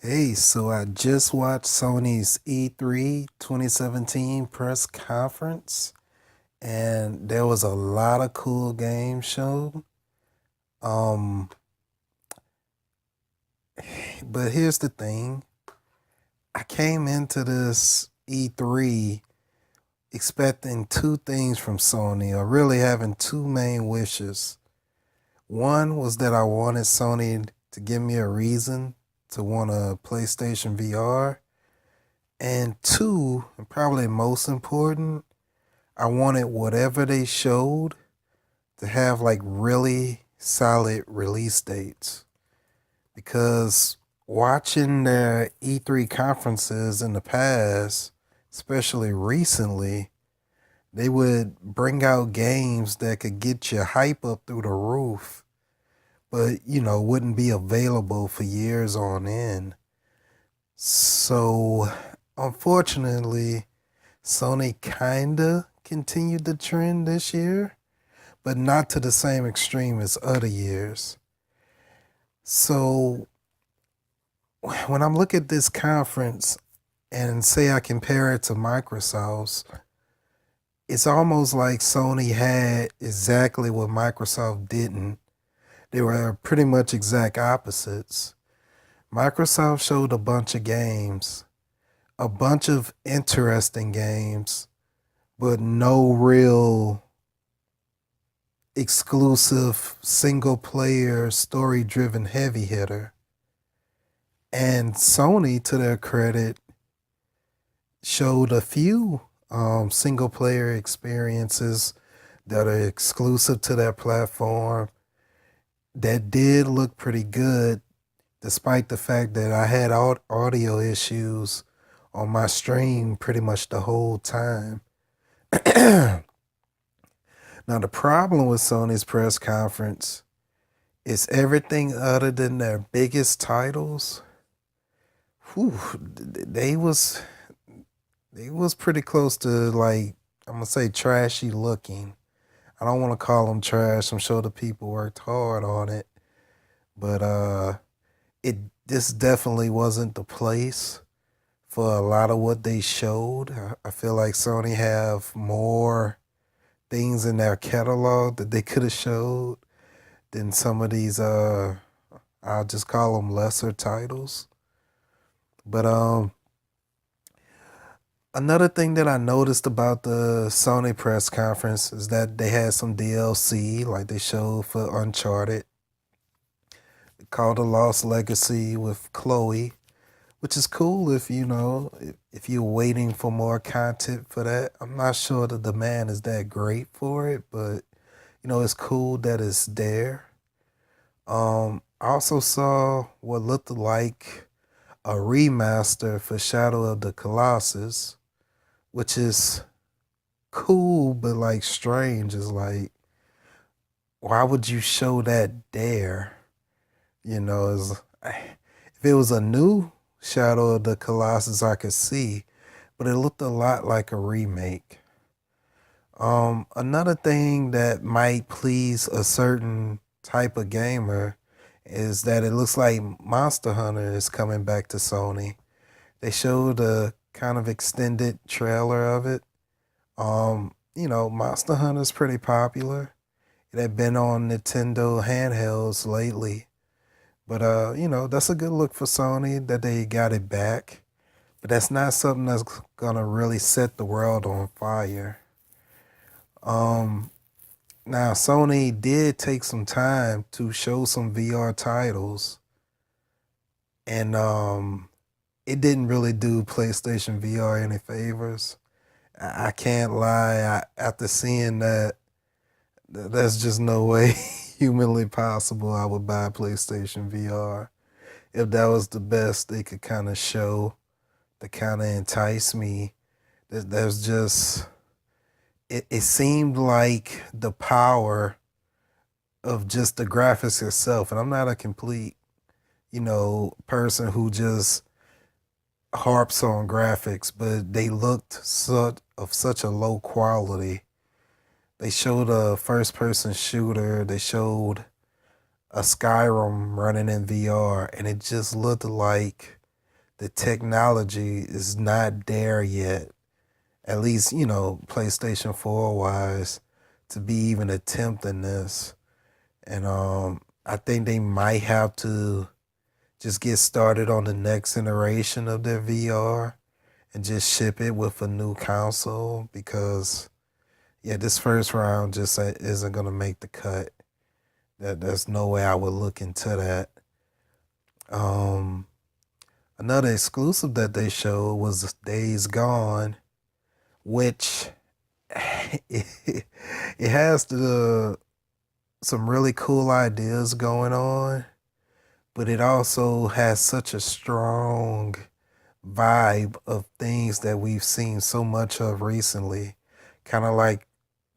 Hey, so I just watched Sony's E3 2017 press conference, and there was a lot of cool games shown. Um, but here's the thing. I came into this E3 expecting two things from Sony, or really having two main wishes. One was that I wanted Sony to give me a reason to want a PlayStation VR. And two, and probably most important, I wanted whatever they showed to have like really solid release dates. Because watching their E3 conferences in the past, especially recently, they would bring out games that could get your hype up through the roof, but wouldn't be available for years on end. So, unfortunately, Sony kinda continued the trend this year, but not to the same extreme as other years. So when I'm looking at this conference and say I compare it to Microsoft's, it's almost like Sony had exactly what Microsoft didn't. They were pretty much exact opposites. Microsoft showed a bunch of games, a bunch of interesting games, but no real exclusive single player story driven heavy hitter. And Sony, to their credit, showed a few single player experiences that are exclusive to their platform that did look pretty good, despite the fact that I had audio issues on my stream pretty much the whole time. Now, the problem with Sony's press conference is everything other than their biggest titles. Whew, they was pretty close to, like, I'm gonna say, trashy looking. I don't want to call them trash. I'm sure the people worked hard on it, but it this definitely wasn't the place for a lot of what they showed. I feel like Sony have more things in their catalog that they could have showed than some of these I'll just call them lesser titles. But another thing that I noticed about the Sony press conference is that they had some DLC, like they showed for Uncharted, called The Lost Legacy with Chloe, which is cool if if you're waiting for more content for that. I'm not sure the demand is that great for it, but it's cool that it's there. I also saw what looked like a remaster for Shadow of the Colossus, which is cool, but like strange. Is like, why would you show that there? If it was a new Shadow of the Colossus, I could see, but it looked a lot like a remake. Another thing that might please a certain type of gamer is that it looks like Monster Hunter is coming back to Sony. They showed a kind of extended trailer of it. Monster Hunter is pretty popular. It had been on Nintendo handhelds lately. But that's a good look for Sony that they got it back. But that's not something that's gonna really set the world on fire. Um Now Sony did take some time to show some VR titles, and it didn't really do PlayStation VR any favors. I can't lie. After seeing that, that's just no way humanly possible I would buy PlayStation VR. If that was the best they could kind of show to kind of entice me, there's just it seemed like the power of just the graphics itself. And I'm not a complete, person who just harps on graphics, but they looked of such a low quality. They showed a first person shooter, they showed a Skyrim running in VR, and it just looked like the technology is not there yet. At least, PlayStation 4 wise, to be even attempting this. And I think they might have to just get started on the next iteration of their VR and just ship it with a new console because yeah, this first round just isn't gonna make the cut. There's no way I would look into that. Um, Another exclusive that they showed was Days Gone, which it has some really cool ideas going on, but it also has such a strong vibe of things that we've seen so much of recently, kind of like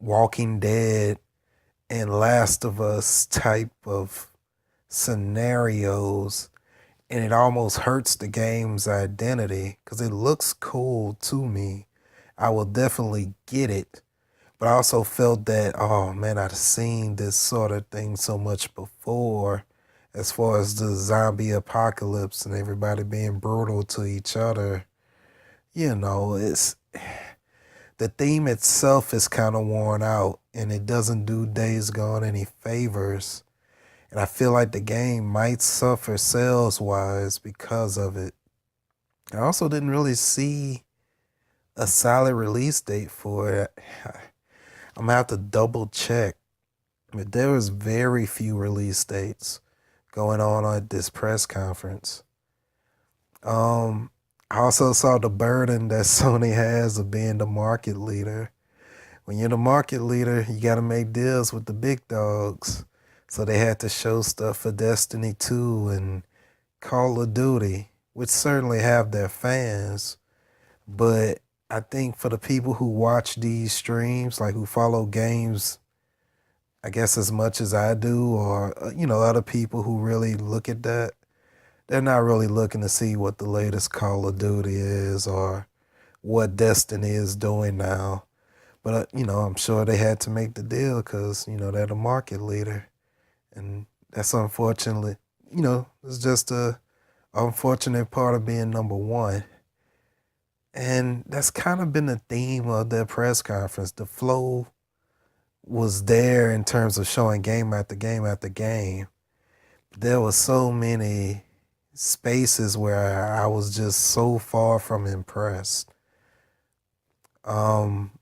Walking Dead and Last of Us type of scenarios. And it almost hurts the game's identity because it looks cool to me. I will definitely get it. But I also felt that, oh man, I've seen this sort of thing so much before as far as the zombie apocalypse and everybody being brutal to each other. It's the theme itself is kind of worn out and it doesn't do Days Gone any favors. And I feel like the game might suffer sales wise because of it. I also didn't really see a solid release date for it. I'm gonna have to double check. But there was very few release dates going on at this press conference. Um, I also saw the burden that Sony has of being the market leader. When you're the market leader, you got to make deals with the big dogs. So they had to show stuff for Destiny 2 and Call of Duty, which certainly have their fans. But I think for the people who watch these streams, like who follow games, I guess as much as I do, or, other people who really look at that, they're not really looking to see what the latest Call of Duty is or what Destiny is doing now. But, I'm sure they had to make the deal because, they're the market leader. And that's unfortunately, it's just a unfortunate part of being number one. And that's kind of been the theme of their press conference. The flow was there in terms of showing game after game after game. There were so many spaces where I was just so far from impressed. Um,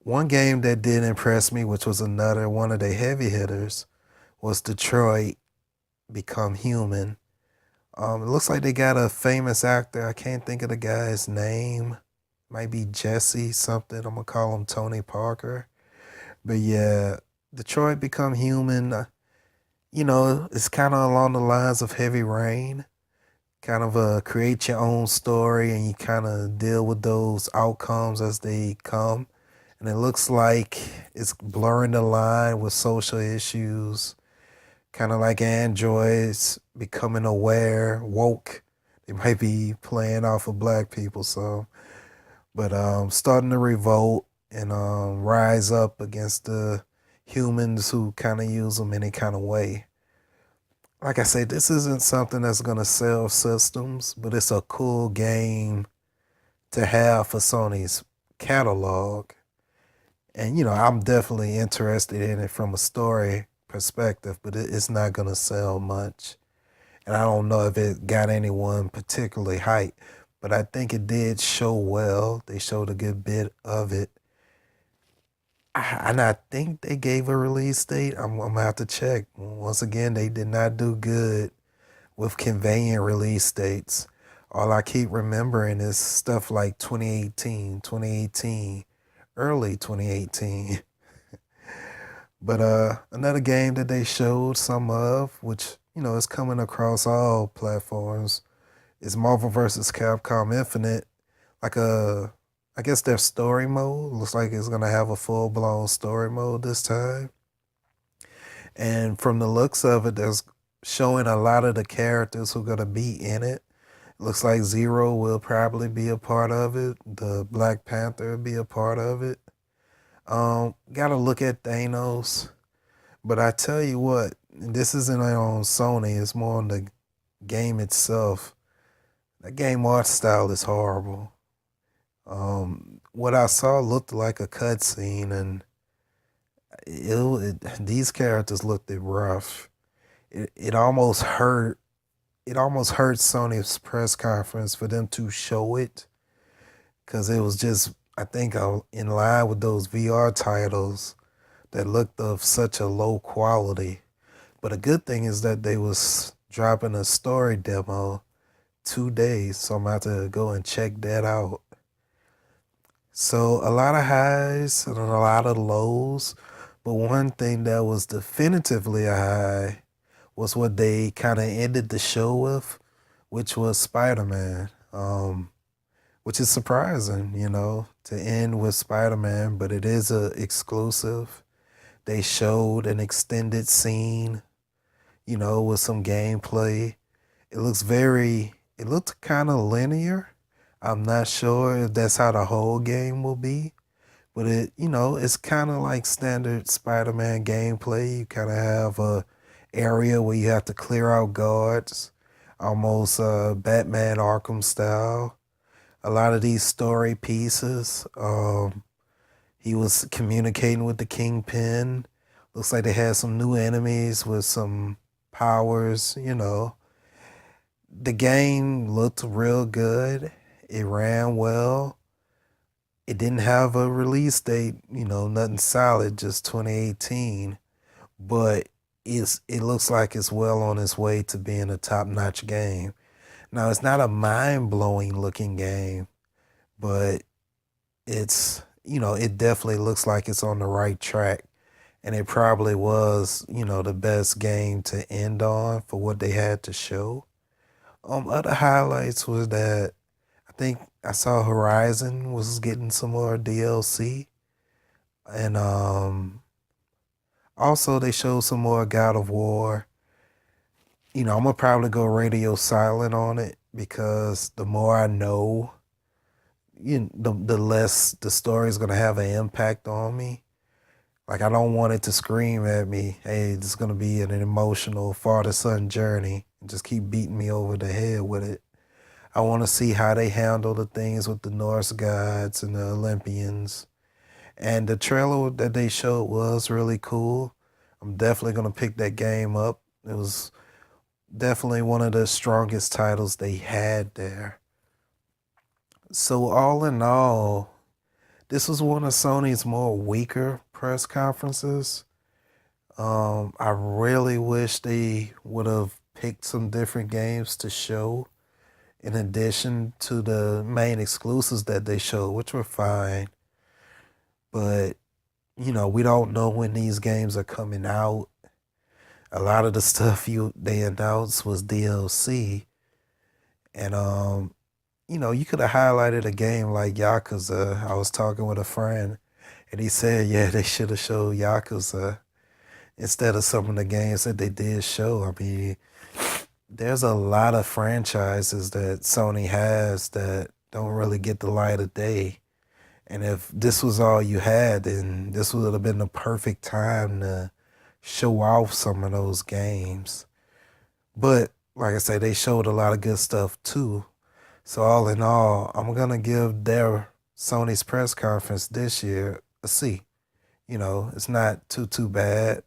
One game that did impress me, which was another one of the heavy hitters, was Detroit Become Human. It looks like they got a famous actor. I can't think of the guy's name. Might be Jesse something. I'm gonna call him Tony Parker. But yeah, Detroit Become Human. It's kind of along the lines of Heavy Rain. Kind of create your own story and you kind of deal with those outcomes as they come. And it looks like it's blurring the line with social issues, kind of like androids becoming aware, woke. They might be playing off of black people, so. But starting to revolt and rise up against the humans who kind of use them any kind of way. Like I said, this isn't something that's going to sell systems, but it's a cool game to have for Sony's catalog. And, I'm definitely interested in it from a story perspective, but it's not going to sell much. And I don't know if it got anyone particularly hyped, but I think it did show well. They showed a good bit of it. And I think they gave a release date. I'm going to have to check. Once again, they did not do good with conveying release dates. All I keep remembering is stuff like 2018, early 2018. But another game that they showed some of, which, is coming across all platforms, is Marvel vs. Capcom Infinite. I guess their story mode looks like it's going to have a full-blown story mode this time. And from the looks of it, there's showing a lot of the characters who are going to be in it. Looks like Zero will probably be a part of it. The Black Panther will be a part of it. Got to look at Thanos. But I tell you what, this isn't on Sony. It's more on the game itself. That game art style is horrible. What I saw looked like a cutscene, and these characters looked rough. It almost hurt. It almost hurt Sony's press conference for them to show it, because it was just, I think, in line with those VR titles that looked of such a low quality. But a good thing is that they was dropping a story demo 2 days, so I'm about to go and check that out. So a lot of highs and a lot of lows, but one thing that was definitively a high was what they kind of ended the show with, which was Spider-Man. Which is surprising, to end with Spider-Man, but it is a exclusive. They showed an extended scene, with some gameplay. It looked kind of linear. I'm not sure if that's how the whole game will be, but it's kind of like standard Spider-Man gameplay. You kind of have a area where you have to clear out guards, almost Batman Arkham style. A lot of these story pieces, he was communicating with the Kingpin. Looks like they had some new enemies with some powers. The game looked real good. It ran well. It didn't have a release date, nothing solid, just 2018. But it looks like it's well on its way to being a top-notch game. Now, it's not a mind-blowing looking game, but it definitely looks like it's on the right track. And it probably was, the best game to end on for what they had to show. Other highlights was that I think I saw Horizon was getting some more DLC. And also they showed some more God of War. I'm gonna probably go radio silent on it because the more I know, the less the story is gonna have an impact on me. Like, I don't want it to scream at me, hey, this is gonna be an emotional father-son journey, and just keep beating me over the head with it. I want to see how they handle the things with the Norse gods and the Olympians. And the trailer that they showed was really cool. I'm definitely gonna pick that game up. It was definitely one of the strongest titles they had there. So all in all, this was one of Sony's more weaker press conferences. I really wish they would have picked some different games to show in addition to the main exclusives that they showed, which were fine. But, we don't know when these games are coming out. A lot of the stuff they announced was DLC. And you could have highlighted a game like Yakuza. I was talking with a friend and he said, yeah, they should have showed Yakuza instead of some of the games that they did show. I mean, there's a lot of franchises that Sony has that don't really get the light of day. And if this was all you had, then this would have been the perfect time to show off some of those games. But like I said, they showed a lot of good stuff too. So all in all, I'm gonna give their Sony's press conference this year a C. It's not too bad,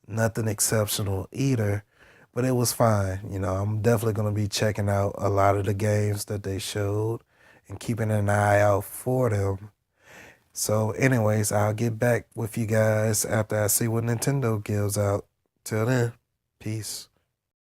nothing exceptional either, but it was fine. I'm definitely gonna be checking out a lot of the games that they showed and keeping an eye out for them. So, anyways, I'll get back with you guys after I see what Nintendo gives out. Till then, peace.